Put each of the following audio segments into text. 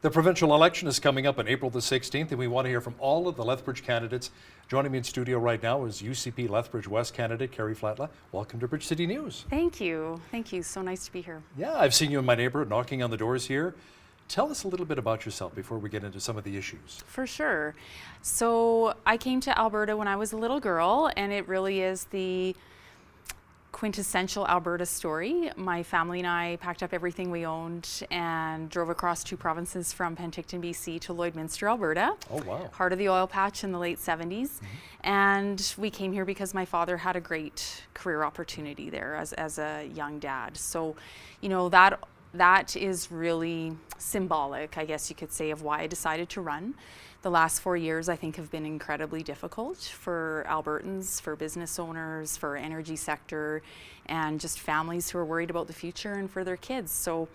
The provincial election is coming up on April the 16th, and we want to hear from all of the Lethbridge candidates. Joining me in studio right now is UCP Lethbridge West candidate Karri Flatla. Welcome to Bridge City News. Thank you. Thank you. So nice to be here. Yeah, I've seen you in my neighborhood knocking on the doors here. Tell us a little bit about yourself before we get into some of the issues. For sure. So I came to Alberta when I was a little girl, and it really is the quintessential Alberta story. My family and I packed up everything we owned and drove across two provinces from Penticton, BC to Lloydminster, Alberta. Oh, wow. Heart of the oil patch in the late 70s. And we came here because my father had a great career opportunity there as a young dad. So, you know, that is really symbolic, I guess you could say, of why I decided to run. The last 4 years, I think, have been incredibly difficult for Albertans, for business owners, for energy sector, and just families who are worried about the future and for their kids. So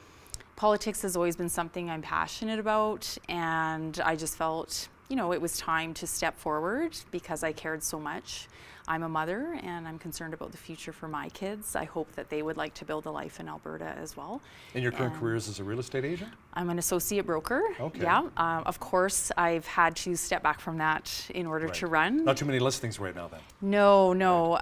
politics has always been something I'm passionate about, and I just felt, you know, it was time to step forward because I cared so much. I'm a mother and I'm concerned about the future for my kids. I hope that they would like to build a life in Alberta as well. And your current career is as a real estate agent? I'm an associate broker. Okay. Yeah. Of course, I've had to step back from that in order to run. Not too many listings right now then? No.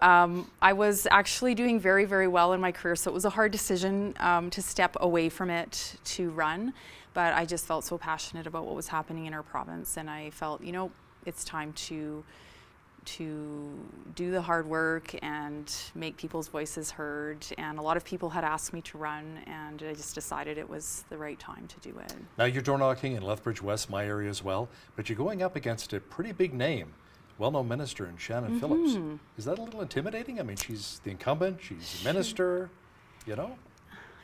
I was actually doing very, very well in my career, so it was a hard decision to step away from it to run. But I just felt so passionate about what was happening in our province, and I felt, you know, it's time to do the hard work and make people's voices heard. And a lot of people had asked me to run, and I just decided it was the right time to do it. Now you're door knocking in Lethbridge West, my area as well, but you're going up against a pretty big name, well-known minister in Shannon Phillips. Is that a little intimidating? I mean, she's the incumbent, she's a minister, you know?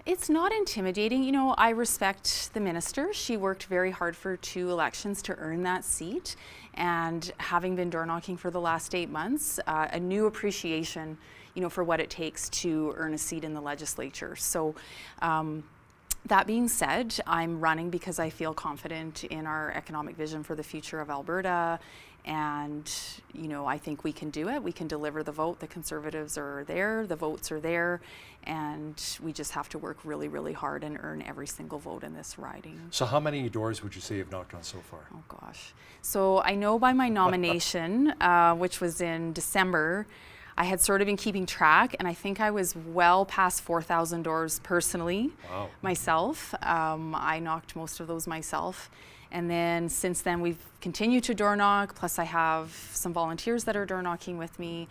It's not intimidating. You know, I respect the minister. She worked very hard for 2 elections to earn that seat. And having been door knocking for the last 8 months, a new appreciation, you know, for what it takes to earn a seat in the legislature. So that being said, I'm running because I feel confident in our economic vision for the future of Alberta. And, you know, I think we can do it. We can deliver the vote. The Conservatives are there, the votes are there, and we just have to work really, really hard and earn every single vote in this riding. So how many doors would you say you've knocked on so far? Oh gosh. So I know by my nomination, which was in December, I had sort of been keeping track, and I think I was well past 4,000 doors personally. Wow. Myself. I knocked most of those myself. And then since then we've continued to door knock, plus I have some volunteers that are door knocking with me.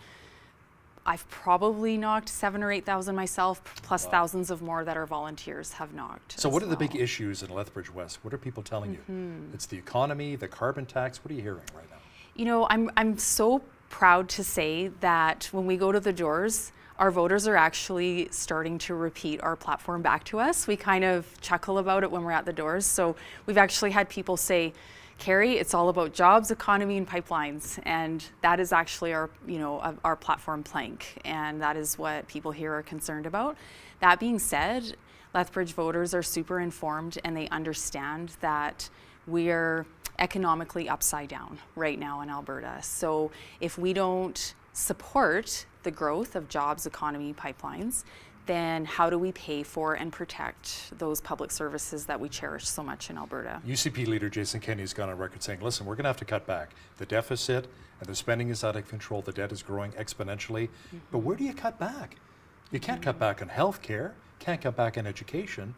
I've probably knocked 7,000 or 8,000 myself, plus thousands of more that our volunteers have knocked. So what are the big issues in Lethbridge West? What are people telling you? It's the economy, the carbon tax. What are you hearing right now? You know, I'm so proud to say that when we go to the doors, our voters are actually starting to repeat our platform back to us. We kind of chuckle about it when we're at the doors. So we've actually had people say, Karri, it's all about jobs, economy, and pipelines. And that is actually our, you know, our platform plank. And that is what people here are concerned about. That being said, Lethbridge voters are super informed, and they understand that we're economically upside down right now in Alberta. So if we don't support the growth of jobs, economy, pipelines, then how do we pay for and protect those public services that we cherish so much in Alberta? UCP leader Jason Kenney has gone on record saying, listen, we're going to have to cut back. The deficit and the spending is out of control. The debt is growing exponentially. But where do you cut back? You can't cut back on health care, can't cut back on education.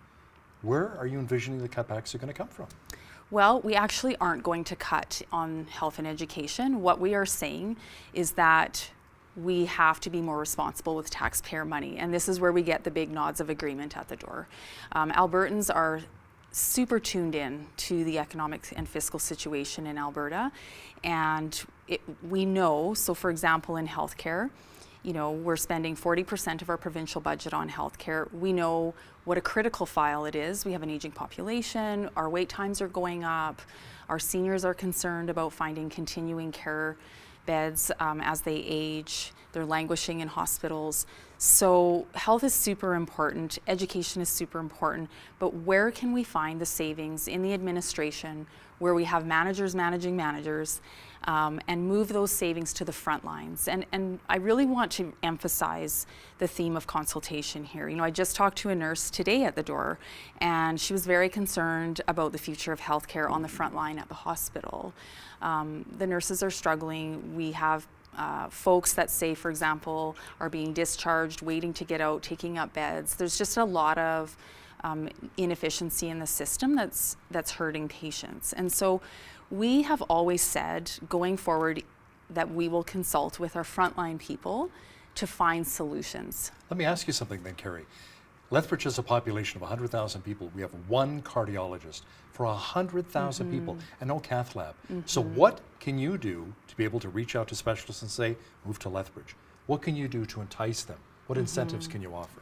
Where are you envisioning the cutbacks are going to come from? Well, we actually aren't going to cut on health and education. What we are saying is that we have to be more responsible with taxpayer money. And this is where we get the big nods of agreement at the door. Albertans are super tuned in to the economic and fiscal situation in Alberta. And we know, so for example, in healthcare, you know, we're spending 40% of our provincial budget on healthcare. We know what a critical file it is. We have an aging population, our wait times are going up, our seniors are concerned about finding continuing care beds as they age, they're languishing in hospitals. So health is super important, education is super important, but where can we find the savings in the administration where we have managers managing managers, and move those savings to the front lines? And I really want to emphasize the theme of consultation here. You know, I just talked to a nurse today at the door, and she was very concerned about the future of healthcare on the front line at the hospital. The nurses are struggling. We have folks that say, for example, are being discharged, waiting to get out, taking up beds. There's just a lot of inefficiency in the system that's hurting patients. And so we have always said, going forward, that we will consult with our frontline people to find solutions. Let me ask you something then, Karri. Lethbridge has a population of 100,000 people. We have one cardiologist for 100,000 people and no cath lab. So what can you do to be able to reach out to specialists and say, move to Lethbridge? What can you do to entice them? What incentives can you offer?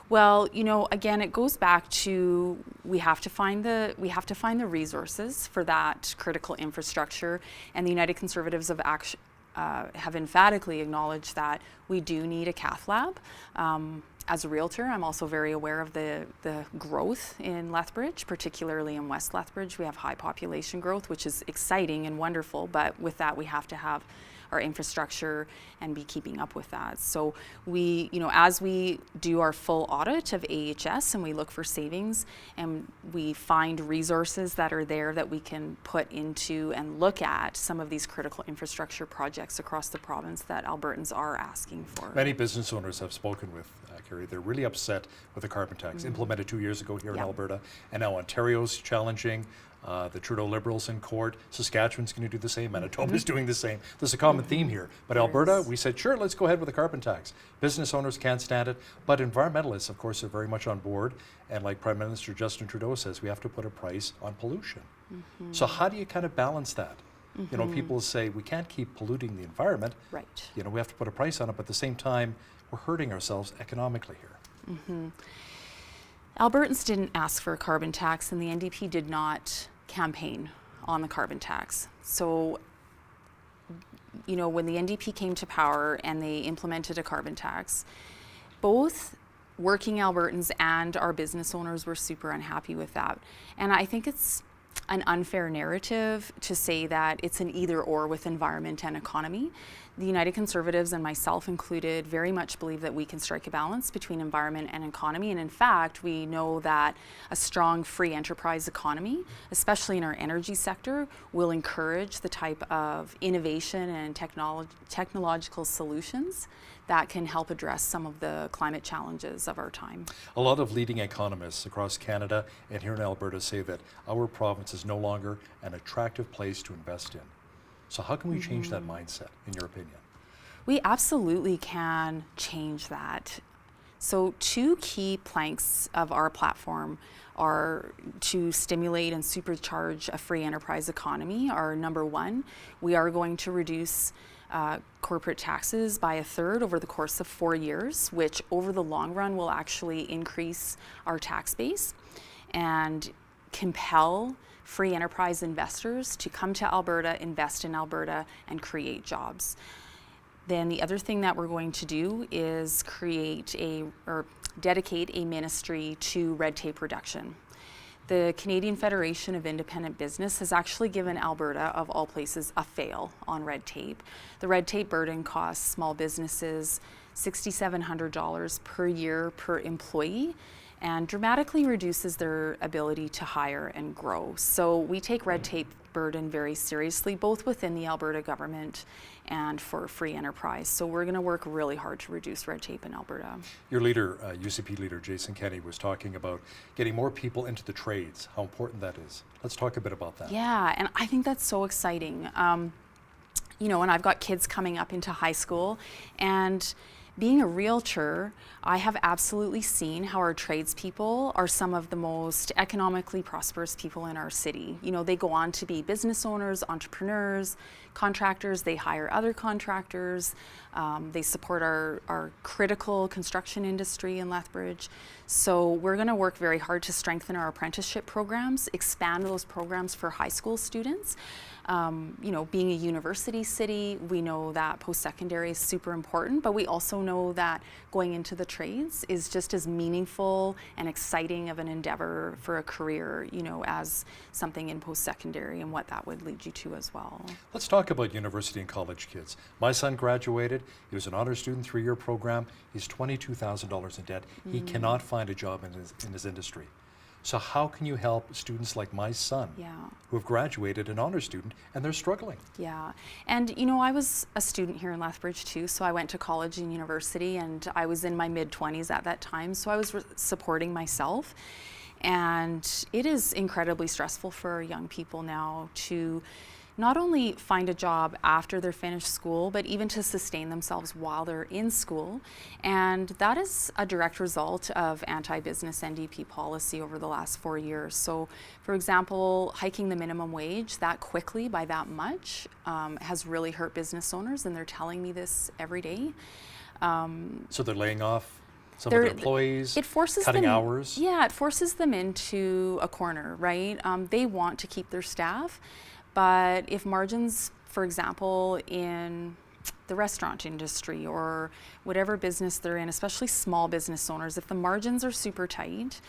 Well, you know, again, it goes back to we have to find the resources for that critical infrastructure, and the United Conservatives have emphatically acknowledged that we do need a cath lab. As a realtor, I'm also very aware of the growth in Lethbridge, particularly in West Lethbridge. We have high population growth, which is exciting and wonderful, but with that we have to have our infrastructure and be keeping up with that. So we, you know, as we do our full audit of AHS and we look for savings and we find resources that are there that we can put into and look at some of these critical infrastructure projects across the province that Albertans are asking for. Many business owners have spoken with Karri. They're really upset with the carbon tax implemented 2 years ago here in Alberta, and now Ontario's challenging the Trudeau Liberals in court. Saskatchewan's going to do the same. Manitoba's doing the same. There's a common theme here. But Alberta, we said, sure, let's go ahead with the carbon tax. Business owners can't stand it. But environmentalists, of course, are very much on board. And like Prime Minister Justin Trudeau says, we have to put a price on pollution. So how do you kind of balance that? You know, people say we can't keep polluting the environment. Right. You know, we have to put a price on it, but at the same time, we're hurting ourselves economically here. Albertans didn't ask for a carbon tax, and the NDP did not campaign on the carbon tax. So, you know, when the NDP came to power and they implemented a carbon tax, both working Albertans and our business owners were super unhappy with that. And I think it's an unfair narrative to say that it's an either or with environment and economy. The United Conservatives, and myself included, very much believe that we can strike a balance between environment and economy. And in fact, we know that a strong free enterprise economy, especially in our energy sector, will encourage the type of innovation and technological solutions that can help address some of the climate challenges of our time. A lot of leading economists across Canada and here in Alberta say that our province is no longer an attractive place to invest in. So how can we change that mindset, in your opinion? We absolutely can change that. So 2 key planks of our platform are to stimulate and supercharge a free enterprise economy. Are number 1, we are going to reduce corporate taxes by 1/3 over the course of 4 years, which over the long run will actually increase our tax base and compel free enterprise investors to come to Alberta, invest in Alberta, and create jobs. Then the other thing that we're going to do is dedicate a ministry to red tape reduction. The Canadian Federation of Independent Business has actually given Alberta, of all places, a fail on red tape. The red tape burden costs small businesses $6,700 per year per employee, and dramatically reduces their ability to hire and grow. So we take red tape burden very seriously, both within the Alberta government and for free enterprise. So we're going to work really hard to reduce red tape in Alberta. Your leader, UCP leader Jason Kenney, was talking about getting more people into the trades, how important that is. Let's talk a bit about that. Yeah, and I think that's so exciting. You know, and I've got kids coming up into high school, and being a realtor, I have absolutely seen how our tradespeople are some of the most economically prosperous people in our city. You know, they go on to be business owners, entrepreneurs, contractors, they hire other contractors, they support our critical construction industry in Lethbridge. So we're going to work very hard to strengthen our apprenticeship programs, expand those programs for high school students. You know, being a university city, we know that post-secondary is super important, but we also know that going into the trades is just as meaningful and exciting of an endeavor for a career, you know, as something in post-secondary, and what that would lead you to as well. Let's talk about university and college kids. My son graduated. He was an honor student, 3-year program. He's $22,000 in debt. He cannot find a job in his industry. So how can you help students like my son, who have graduated, an honor student, and they're struggling? Yeah, and you know, I was a student here in Lethbridge too, so I went to college and university, and I was in my mid-20s at that time, so I was supporting myself. And it is incredibly stressful for young people now to not only find a job after they're finished school, but even to sustain themselves while they're in school. And that is a direct result of anti-business NDP policy over the last 4 years. So, for example, hiking the minimum wage that quickly by that much has really hurt business owners, and they're telling me this every day. So they're laying off some of their employees, it forces cutting them, hours? Yeah, it forces them into a corner, right? They want to keep their staff, but if margins, for example, in the restaurant industry or whatever business they're in, especially small business owners, if the margins are super tight,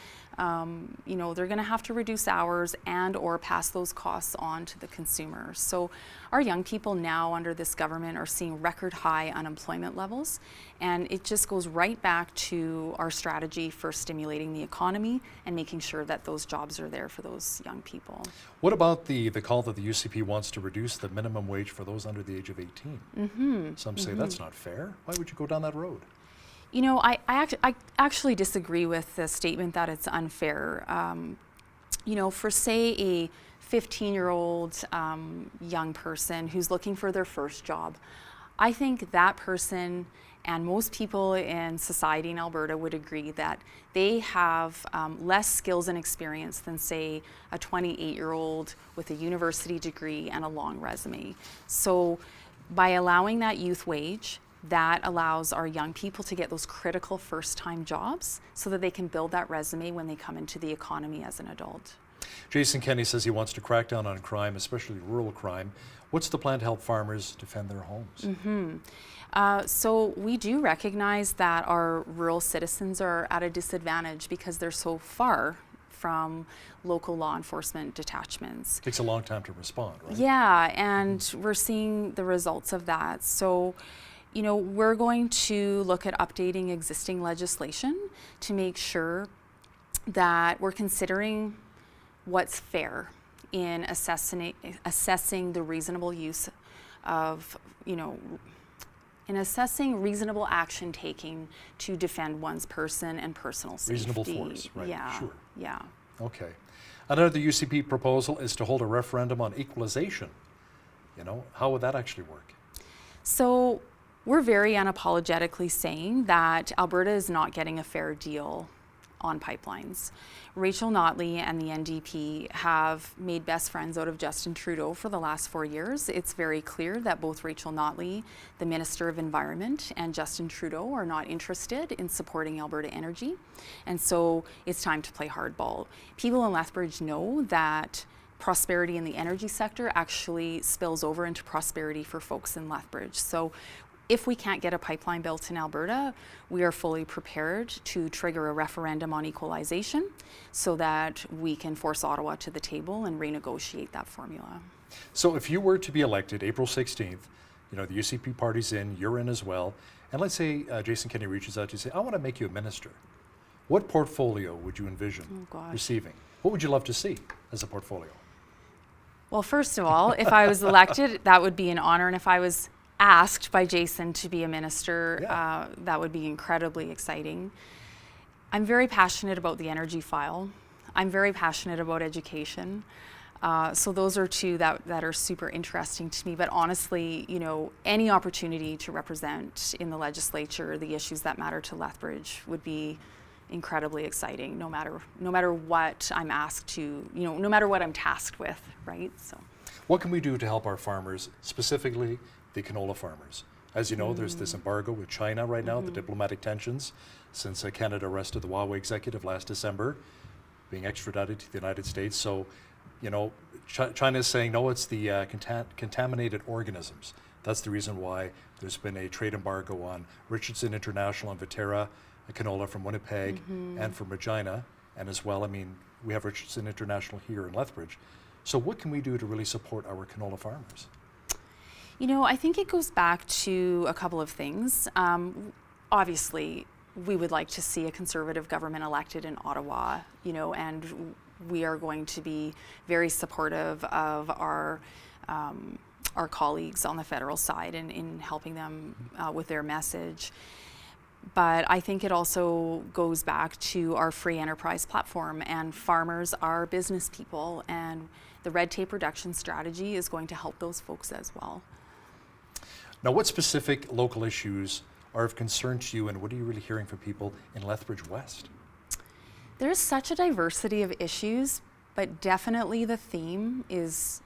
you know, they're going to have to reduce hours and or pass those costs on to the consumer. So our young people now under this government are seeing record high unemployment levels, and it just goes right back to our strategy for stimulating the economy and making sure that those jobs are there for those young people. What about the call that the UCP wants to reduce the minimum wage for those under the age of 18? Some say that's not fair. Why would you go down that road? You know, I actually disagree with the statement that it's unfair. You know, for say a 15-year-old young person who's looking for their first job, I think that person and most people in society in Alberta would agree that they have less skills and experience than, say, a 28-year-old with a university degree and a long resume. So by allowing that youth wage, that allows our young people to get those critical first-time jobs so that they can build that resume when they come into the economy as an adult. Jason Kenney says he wants to crack down on crime, especially rural crime. What's the plan to help farmers defend their homes? So we do recognize that our rural citizens are at a disadvantage because they're so far from local law enforcement detachments. Takes a long time to respond, right? Yeah, and we're seeing the results of that. So, you know, we're going to look at updating existing legislation to make sure that we're considering what's fair in assessing the reasonable use of, you know, in assessing reasonable action taking to defend one's person and personal safety. Reasonable force, right? Yeah, sure. Yeah. Okay. Another UCP proposal is to hold a referendum on equalization. You know, how would that actually work? So we're very unapologetically saying that Alberta is not getting a fair deal on pipelines. Rachel Notley and the NDP have made best friends out of Justin Trudeau for the last 4 years. It's very clear that both Rachel Notley, the Minister of Environment, and Justin Trudeau are not interested in supporting Alberta energy. And so it's time to play hardball. People in Lethbridge know that prosperity in the energy sector actually spills over into prosperity for folks in Lethbridge. So if we can't get a pipeline built in Alberta, we are fully prepared to trigger a referendum on equalization so that we can force Ottawa to the table and renegotiate that formula. So if you were to be elected April 16th, you know, the UCP party's in, you're in as well, and let's say Jason Kenney reaches out to you and say, I want to make you a minister. What portfolio would you envision receiving? What would you love to see as a portfolio? Well, first of all, if I was elected, that would be an honor, and if I was asked by Jason to be a minister, that would be incredibly exciting. I'm very passionate about the energy file. I'm very passionate about education. So those are two that are super interesting to me. But honestly, you know, any opportunity to represent in the legislature the issues that matter to Lethbridge would be incredibly exciting, no matter what I'm asked to, you know, no matter what I'm tasked with, right? So, what can we do to help our farmers, specifically the canola farmers? As you know, there's this embargo with China right now, the diplomatic tensions, since Canada arrested the Huawei executive last December, being extradited to the United States. So, you know, China is saying, no, it's the contaminated organisms That's the reason why there's been a trade embargo on Richardson International and Viterra, canola from Winnipeg and from Regina, and as well, I mean, we have Richardson International here in Lethbridge. So what can we do to really support our canola farmers? You know, I think it goes back to a couple of things. Obviously, we would like to see a Conservative government elected in Ottawa, you know, and we are going to be very supportive of our colleagues on the federal side in helping them with their message. But I think it also goes back to our free enterprise platform, and farmers are business people, and the red tape reduction strategy is going to help those folks as well. Now, what specific local issues are of concern to you, and what are you really hearing from people in Lethbridge West? There's such a diversity of issues, but definitely the theme is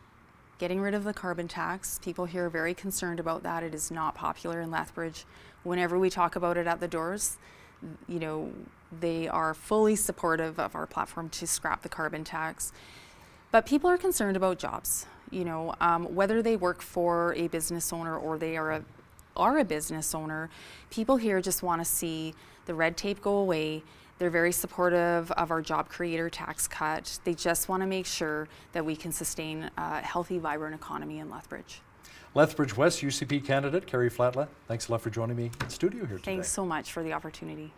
getting rid of the carbon tax. People here are very concerned about that. It is not popular in Lethbridge. Whenever we talk about it at the doors, you know, they are fully supportive of our platform to scrap the carbon tax. But people are concerned about jobs, you know, whether they work for a business owner or they are a business owner. People here just want to see the red tape go away. They're very supportive of our job creator tax cut. They just want to make sure that we can sustain a healthy, vibrant economy in Lethbridge. Lethbridge West UCP candidate Karri Flatla, thanks a lot for joining me in studio here today. Thanks so much for the opportunity.